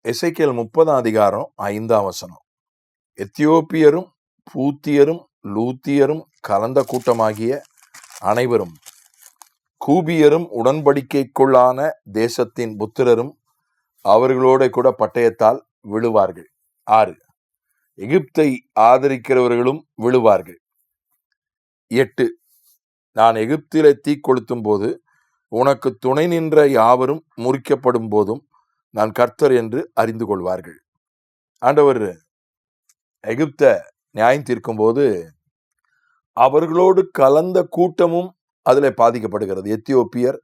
எசேக்கியேல் 30ஆம் அதிகாரம் 5ஆம் வசனம். எத்தியோப்பியரும் பூத்தியரும் லூத்தியரும் கலந்த கூட்டமாகிய அனைவரும் கூபியரும் உடன்படிக்கைக்குள்ளான தேசத்தின் புத்திரரும் அவர்களோட கூட பட்டயத்தால் விழுவார்கள். 6. எகிப்தை ஆதரிக்கிறவர்களும் விழுவார்கள். 8. நான் எகிப்திலே தீ கொளுத்தும் போது உனக்கு துணை நின்ற யாவரும் முறிக்கப்படும் போதும் நான் கர்த்தர் என்று அறிந்து கொள்வார்கள். ஆண்டவர் எகிப்த நியாயம் தீர்க்கும் போது அவர்களோடு கலந்த கூட்டமும் அதில் பாதிக்கப்படுகிறது. எத்தியோப்பியர்,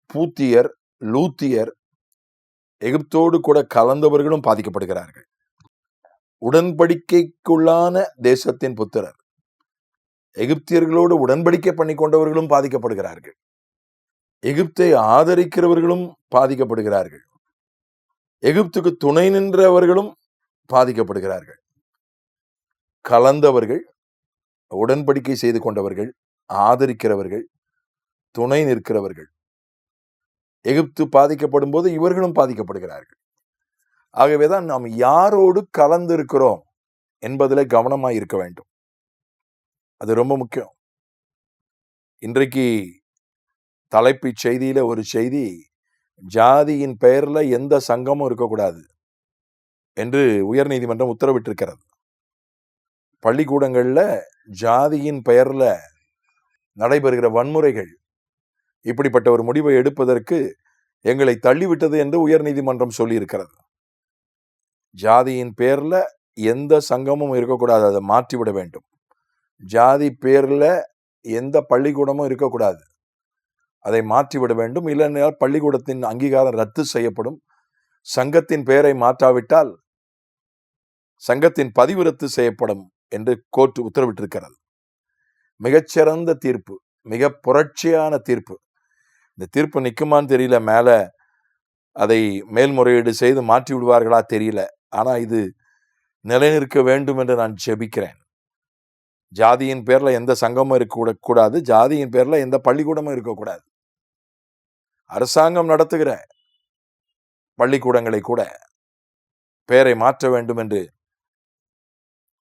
பூத்தியர், லூத்தியர், எகிப்தோடு கூட கலந்தவர்களும் பாதிக்கப்படுகிறார்கள். உடன்படிக்கைக்குள்ளான தேசத்தின் புத்திரர், எகிப்தியர்களோடு உடன்படிக்கை பண்ணி கொண்டவர்களும் பாதிக்கப்படுகிறார்கள். எகிப்தை ஆதரிக்கிறவர்களும் பாதிக்கப்படுகிறார்கள். எகிப்துக்கு துணை நின்றவர்களும் பாதிக்கப்படுகிறார்கள். கலந்தவர்கள், உடன்படிக்கை செய்து கொண்டவர்கள், ஆதரிக்கிறவர்கள், துணை நிற்கிறவர்கள், எகிப்து பாதிக்கப்படும் போது இவர்களும் பாதிக்கப்படுகிறார்கள். ஆகவேதான் நாம் யாரோடு கலந்திருக்கிறோம் என்பதில் கவனமாய் இருக்க வேண்டும். அது ரொம்ப முக்கியம். இன்றைக்கு தலைப்புச் செய்தியில ஒரு செய்தி, ஜாதியின் பெயர்ல எந்த சங்கமும் இருக்கக்கூடாது என்று உயர்நீதிமன்றம் உத்தரவிட்டிருக்கிறது. பள்ளிக்கூடங்கள்ல ஜாதியின் பெயர்ல நடைபெறுகிற வன்முறைகள் இப்படிப்பட்ட ஒரு முடிவை எடுப்பதற்கு எங்களை தள்ளிவிட்டது என்று உயர்நீதிமன்றம் சொல்லியிருக்கிறது. ஜாதியின் பேர்ல எந்த சங்கமும் இருக்கக்கூடாது, அதை மாற்றிவிட வேண்டும். ஜாதி பேர்ல எந்த பள்ளிக்கூடமும் இருக்கக்கூடாது, அதை மாற்றிவிட வேண்டும். இல்லைனால் பள்ளிக்கூடத்தின் அங்கீகாரம் ரத்து செய்யப்படும். சங்கத்தின் பெயரை மாற்றாவிட்டால் சங்கத்தின் பதிவு ரத்து செய்யப்படும் என்று கோர்ட் உத்தரவிட்டிருக்கிறது. மிகச்சிறந்த தீர்ப்பு, மிக புரட்சியான தீர்ப்பு. இந்த தீர்ப்பு நிற்குமான்னு தெரியல, மேல அதை மேல்முறையீடு செய்து மாற்றி விடுவார்களா தெரியல. ஆனா இது நிலைநிற்க வேண்டும் என்று நான் ஜெபிக்கிறேன். ஜாதியின் பேர்ல எந்த சங்கமும் இருக்கக்கூடாது, ஜாதியின் பேர்ல எந்த பள்ளிக்கூடமும் இருக்கக்கூடாது. அரசாங்கம் நடத்துகிற பள்ளிக்கூடங்களை கூட பெயரை மாற்ற வேண்டும் என்று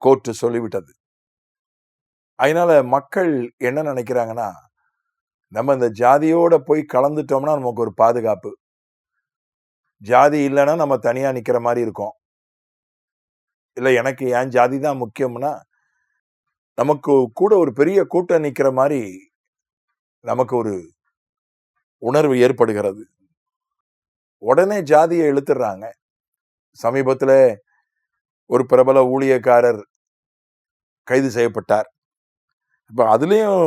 கோர்ட்டு சொல்லிவிட்டது. அதனால மக்கள் என்ன நினைக்கிறாங்கன்னா, நம்ம இந்த ஜாதியோட போய் கலந்துட்டோம்னா நமக்கு ஒரு பாதுகாப்பு, ஜாதி இல்லைன்னா நம்ம தனியா நிக்கிற மாதிரி இருக்கும். இல்லை எனக்கு என் ஜாதி தான் முக்கியம்னா நமக்கு கூட ஒரு பெரிய கூட்டம் நிக்கிற மாதிரி நமக்கு ஒரு உணர்வு ஏற்படுகிறது. உடனே ஜாதியை இழுத்துடுறாங்க. சமீபத்துல ஒரு பிரபல ஊழியக்காரர் கைது செய்யப்பட்டார். இப்ப அதுலயும்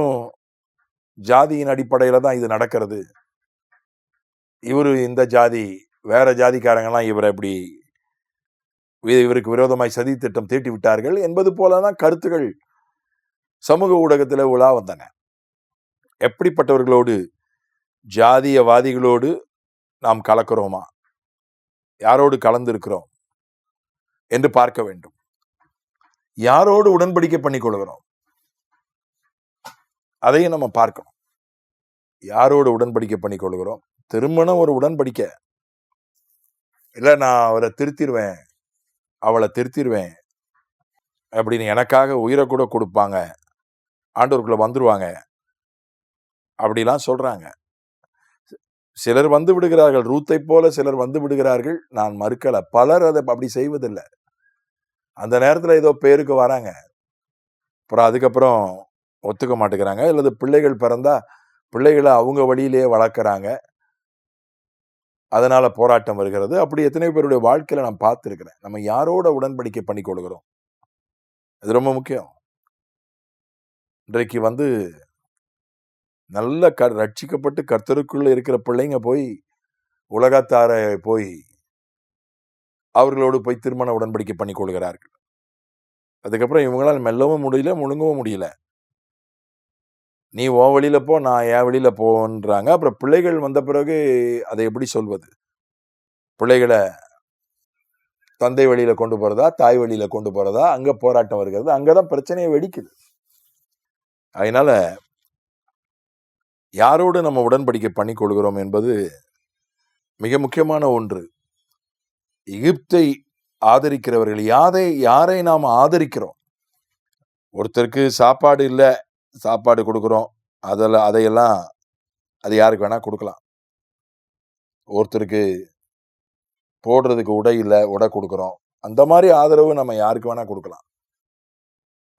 ஜாதியின் அடிப்படையில தான் இது நடக்கிறது. இவரு இந்த ஜாதி, வேற ஜாதிக்காரங்கெல்லாம் இவருக்கு விரோதமாய் சதி திட்டம் தீட்டி விட்டார்கள் என்பது போலதான் கருத்துகள் சமூக ஊடகத்துல உலா வந்தன. எப்படிப்பட்டவர்களோடு, ஜாதியவாதிகளோடு நாம் கலக்கிறோமா, யாரோடு கலந்திருக்கிறோம் என்று பார்க்க வேண்டும். யாரோடு உடன்படிக்கை பண்ணிக் கொள்கிறோம் அதையும் நம்ம பார்க்கணும். யாரோடு உடன்படிக்கை பண்ணிக் கொள்கிறோம். திருமணம் ஒரு உடன்படிக்கை இல்லை, நான் அவரை திருத்திடுவேன், அவளை திருத்திடுவேன் அப்படின்னு எனக்காக உயிரை கூட கொடுப்பாங்க, ஆண்டவருக்குள்ள வந்துருவாங்க அப்படிலாம் சொல்றாங்க. சிலர் வந்து விடுகிறார்கள், ரூத்தை போல சிலர் வந்து விடுகிறார்கள், நான் மறுக்கல. பலர் அதை அப்படி செய்வதில்லை. அந்த நேரத்துல ஏதோ பேருக்கு வராங்க, அப்புறம் அதுக்கப்புறம் ஒத்துக்க மாட்டேங்கிறாங்க. அல்லது பிள்ளைகள் பிறந்தா பிள்ளைகளை அவங்க வழியிலேயே வளர்க்குறாங்க, அதனால போராட்டம் வருகிறது. அப்படி எத்தனை பேருடைய வாழ்க்கையில நான் பார்த்துருக்கிறேன். நம்ம யாரோட உடன்படிக்கை பண்ணி கொள்கிறோம், அது ரொம்ப முக்கியம். இன்றைக்கு நல்ல ரட்சிக்கப்பட்டு கர்த்தருக்குள்ள இருக்கிற பிள்ளைங்க போய் உலகத்தார போய் அவர்களோடு போய் திருமண உடன்படிக்கை பண்ணி கொள்கிறார்கள். அதுக்கப்புறம் இவங்களால் மெல்லவும் முடியல, முழுங்கவும் முடியல. நீ உன் வழியில போ, நான் என் வழியில போன்றாங்க. அப்புறம் பிள்ளைகள் வந்த பிறகு அதை எப்படி சொல்வது? பிள்ளைகளை தந்தை வழியில கொண்டு போறதா, தாய் வழியில கொண்டு போறதா, அங்க போராட்டம் வருகிறது, அங்கதான் பிரச்சனையை வெடிக்குது. அதனால யாரோடு நம்ம உடன்படிக்கை பண்ணி கொள்கிறோம் என்பது மிக முக்கியமான ஒன்று. எகிப்தை ஆதரிக்கிறவர்கள் யாரை நாம் ஆதரிக்கிறோம்? ஒருத்தருக்கு சாப்பாடு இல்லை, சாப்பாடு கொடுக்குறோம். அதையெல்லாம் அது யாருக்கு வேணா கொடுக்கலாம். ஒருத்தருக்கு போடுறதுக்கு உடை இல்லை, உடை கொடுக்குறோம். அந்த மாதிரி ஆதரவு நம்ம யாருக்கு வேணா கொடுக்கலாம்.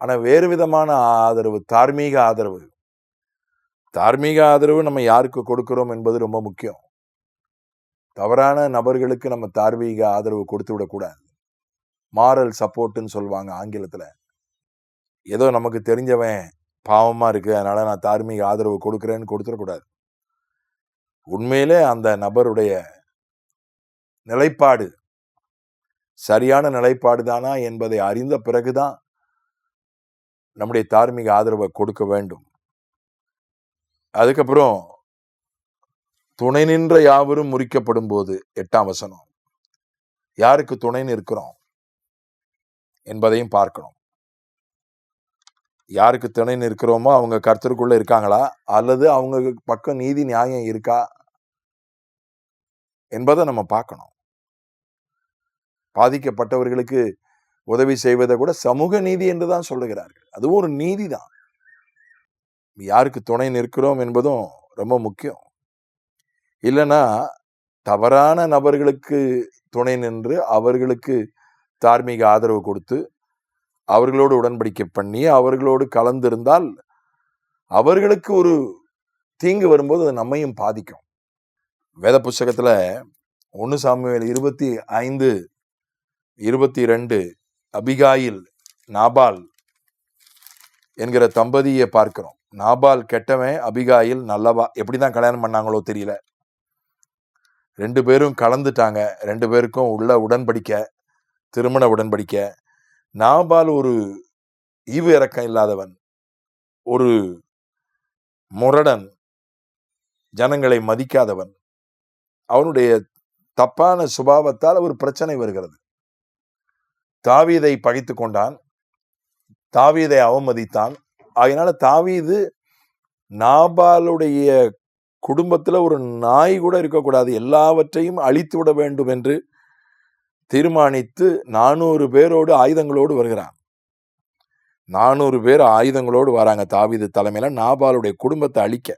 ஆனா வேறு விதமான ஆதரவு, தார்மீக ஆதரவு நம்ம யாருக்கு கொடுக்கிறோம் என்பது ரொம்ப முக்கியம். தவறான நபர்களுக்கு நம்ம தார்மீக ஆதரவு கொடுத்து விடக்கூடாது. மாரல் சப்போர்ட்னு சொல்லுவாங்க ஆங்கிலத்துல. ஏதோ நமக்கு தெரிஞ்சவன் பாவமா இருக்கு, அதனால நான் தார்மீக ஆதரவு கொடுக்கிறேன்னு கொடுத்துடக்கூடாது. உண்மையிலே அந்த நபருடைய நிலைப்பாடு சரியான நிலைப்பாடு தானா என்பதை அறிந்த பிறகுதான் நம்முடைய தார்மீக ஆதரவை கொடுக்க வேண்டும். அதுக்கப்புறம் துணை நின்ற யாவரும் முறிக்கப்படும் போது 8ஆம் வசனம், யாருக்கு துணை நிற்கிறோம் என்பதையும் பார்க்கணும். யாருக்கு துணை நிற்கிறோமோ அவங்க கர்த்தருக்குள்ள இருக்காங்களா, அல்லது அவங்க பக்கம் நீதி நியாயம் இருக்கா என்பதை நம்ம பார்க்கணும். பாதிக்கப்பட்டவர்களுக்கு உதவி செய்வதை கூட சமூக நீதி என்றுதான் சொல்லுகிறார்கள். அதுவும் ஒரு நீதி தான். யாருக்கு துணை நிற்கிறோம் என்பதும் ரொம்ப முக்கியம். இல்லைன்னா தவறான நபர்களுக்கு துணை நின்று அவர்களுக்கு தார்மீக ஆதரவு கொடுத்து அவர்களோடு உடன்படிக்கை பண்ணி அவர்களோடு கலந்திருந்தால் அவர்களுக்கு ஒரு தீங்கு வரும்போது அது நம்மையும் பாதிக்கும். வேத புஸ்தகத்துல 1 சாமுவேல் 25:22 அபிகாயில் நாபால் என்கிற தம்பதியை பார்க்கிறோம். நாபால் கெட்டவன், அபிகாயில் நல்லவா. எப்படிதான் கல்யாணம் பண்ணாங்களோ தெரியல. 2 பேரும் கலந்துட்டாங்க. 2 பேருக்கும் உள்ள உடன்படிக்கை, திருமண உடன்படிக்கை. நாபால் ஒரு ஈவு இரக்கம் இல்லாதவன், ஒரு முரடன், ஜனங்களை மதிக்காதவன். அவனுடைய தப்பான சுபாவத்தால் ஒரு பிரச்சனை வருகிறது. தாவீதை பகைத்து கொண்டான், தாவீதை அவமதித்தான். அதனால தாவீது நாபாலுடைய குடும்பத்துல ஒரு நாய் கூட இருக்கக்கூடாது, எல்லாவற்றையும் அழித்து விட வேண்டும் என்று தீர்மானித்து 400 பேரோடு ஆயுதங்களோடு வருகிறான். 400 பேர் ஆயுதங்களோடு வராங்க தாவீது தலைமையில நாபாலுடைய குடும்பத்தை அழிக்க.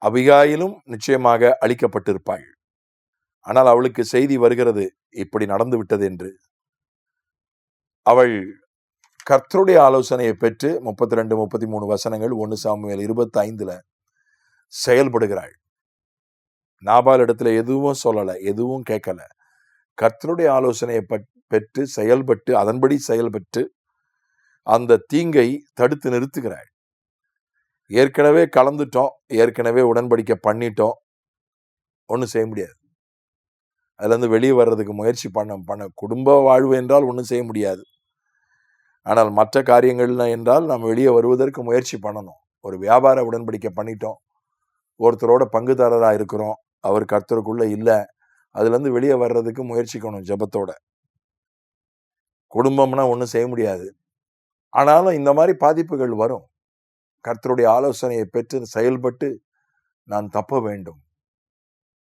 அபிகாயிலும் நிச்சயமாக அழிக்கப்பட்டிருப்பாள். ஆனால் அவளுக்கு செய்தி வருகிறது இப்படி நடந்து விட்டது என்று. அவள் கர்த்தருடைய ஆலோசனையை பெற்று 32, 33 வசனங்கள் 1 சாமுவேல் 25 செயல்படுகிறாள். நாபால் இடத்துல எதுவும் சொல்லல, எதுவும் கேட்கல. கர்த்தருடைய ஆலோசனையை பெற்று செயல்பட்டு அதன்படி செயல்பட்டு அந்த தீங்கை தடுத்து நிறுத்துகிறாள். ஏற்கனவே கலந்துட்டோம், ஏற்கனவே உடன்படிக்கை பண்ணிட்டோம், ஒன்றும் செய்ய முடியாது. அதுல இருந்து வெளியே வர்றதுக்கு முயற்சி பண்ண குடும்ப வாழ்வு என்றால் ஒன்றும் செய்ய முடியாது. ஆனால் மற்ற காரியங்கள்ல என்றால் நம்ம வெளியே வருவதற்கு முயற்சி பண்ணணும். ஒரு வியாபார உடன்படிக்கை பண்ணிட்டோம், ஒருத்தரோட பங்குதாரராக இருக்கிறோம், அவர் கர்த்தருக்குள்ள இல்லை, அதுல இருந்து வெளியே வர்றதுக்கு முயற்சிக்கணும் ஜெபத்தோட. குடும்பம்னா ஒன்றும் செய்ய முடியாது. ஆனாலும் இந்த மாதிரி பாதிப்புகள் வரும். கர்த்தருடைய ஆலோசனையை பெற்று செயல்பட்டு நான் தப்ப வேண்டும்.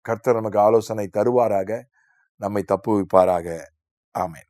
கர்த்தர் நமக்கு ஆலோசனை தருவாராக, நம்மை தப்புவிப்பாராக. ஆமென்.